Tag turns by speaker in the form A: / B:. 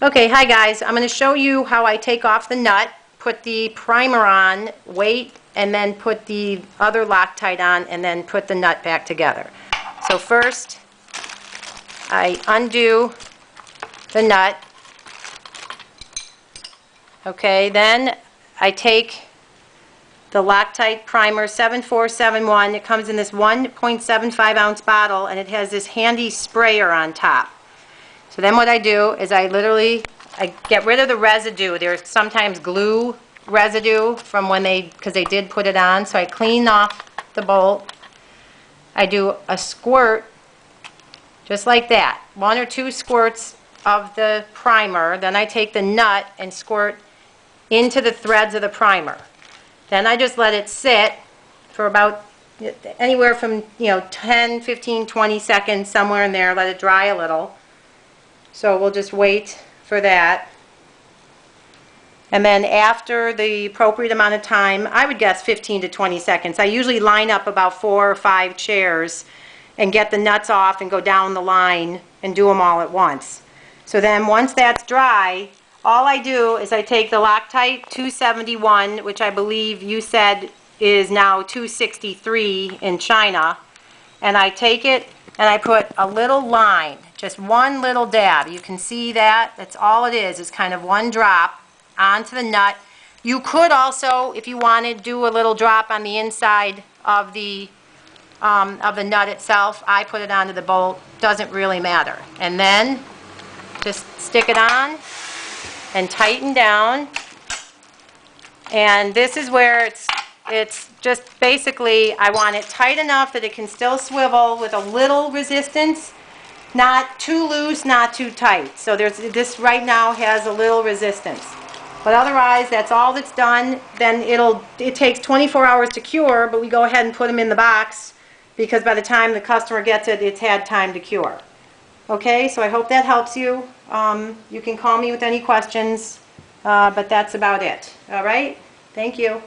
A: Okay, hi guys. I'm going to show you how I take off the nut, put the primer on, wait, and then put the other Loctite on, and then put the nut back together. So first, I undo the nut. Okay, then I take the Loctite primer 7471. It comes in this 1.75 ounce bottle, and it has this handy sprayer on top. So then what I do is I get rid of the residue. There's sometimes glue residue from because they did put it on. So I clean off the bolt. I do a squirt, just like that. 1 or 2 squirts of the primer. Then I take the nut and squirt into the threads of the primer. Then I just let it sit for about anywhere from 10, 15, 20 seconds, somewhere in there. Let it dry a little. So we'll just wait for that. And then after the appropriate amount of time, I would guess 15 to 20 seconds. I usually line up about 4 or 5 chairs and get the nuts off and go down the line and do them all at once. So then once that's dry, all I do is I take the Loctite 271, which I believe you said is now 263 in China, and I take it and I put a little line, just one little dab. You can see that. That's all it is kind of one drop onto the nut. You could also, if you wanted, do a little drop on the inside of the nut itself. I put it onto the bolt. Doesn't really matter. And then just stick it on and tighten down. And this is where it's just basically, I want it tight enough that it can still swivel with a little resistance, not too loose, not too tight. So this right now has a little resistance. But otherwise, that's all that's done. Then it takes 24 hours to cure, but we go ahead and put them in the box because by the time the customer gets it, it's had time to cure. Okay, so I hope that helps you. You can call me with any questions, but that's about it. All right? Thank you.